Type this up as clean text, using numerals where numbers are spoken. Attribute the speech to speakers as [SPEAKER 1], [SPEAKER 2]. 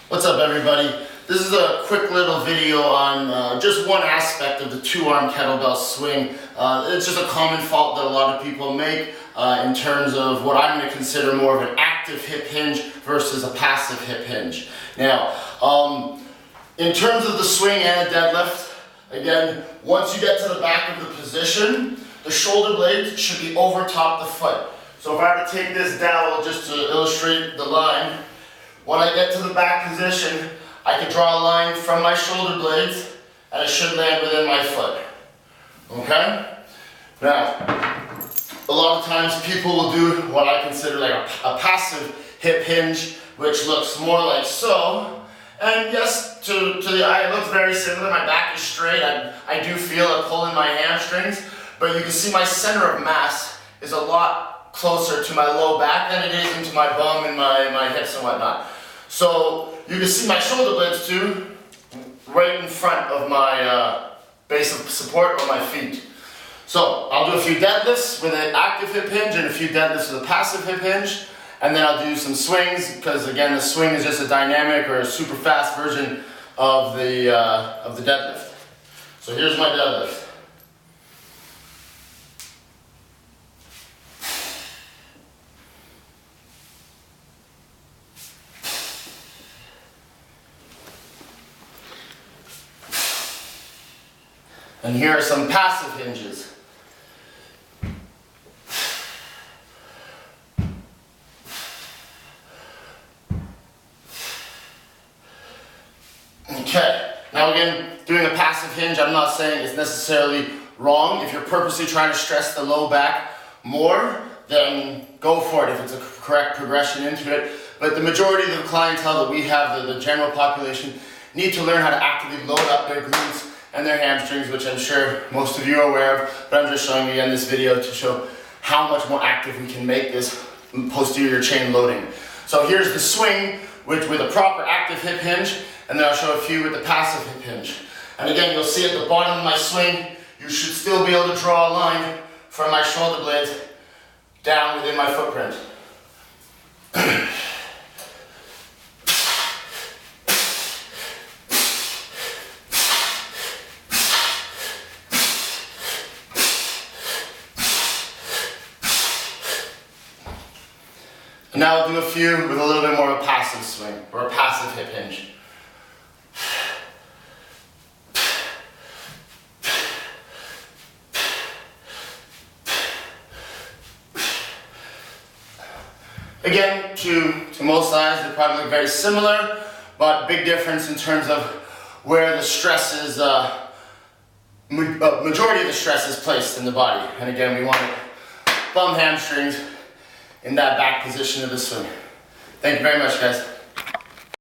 [SPEAKER 1] What's up, everybody? This is a quick little video on just one aspect of the two-arm kettlebell swing. It's just a common fault that a lot of people make in terms of what I'm going to consider more of an active hip hinge versus a passive hip hinge. Now, in terms of the swing and the deadlift, again, once you get to the back of the position, the shoulder blades should be over top the foot. So if I were to take this dowel just to illustrate the line, when I get to the back position, I can draw a line from my shoulder blades and it should land within my foot. Okay? Now, a lot of times people will do what I consider like a passive hip hinge, which looks more like so. And yes, to the eye, it looks very similar. My back is straight. I do feel a pull in my hamstrings, but you can see my center of mass is a lot closer to my low back than it is into my bum and my hips and whatnot. So you can see my shoulder blades too, right in front of my base of support on my feet. So I'll do a few deadlifts with an active hip hinge and a few deadlifts with a passive hip hinge. And then I'll do some swings, because again, the swing is just a dynamic or a super fast version of the deadlift. So here's my deadlift. And here are some passive hinges. Okay, now again, doing a passive hinge, I'm not saying it's necessarily wrong. If you're purposely trying to stress the low back more, then go for it if it's a correct progression into it. But the majority of the clientele that we have, the general population, need to learn how to actively load up their glutes and their hamstrings, which I'm sure most of you are aware of, but I'm just showing you in this video to show how much more active we can make this posterior chain loading. So here's the swing with a proper active hip hinge, and then I'll show a few with the passive hip hinge. And again, you'll see at the bottom of my swing, you should still be able to draw a line from my shoulder blades down within my footprint. And now I'll do a few with a little bit more of a passive swing, or a passive hip hinge. Again, to most eyes, they probably look very similar, but big difference in terms of where the stress is, majority of the stress is placed in the body. And again, we want bum hamstrings in that back position of the swing. Thank you very much, guys.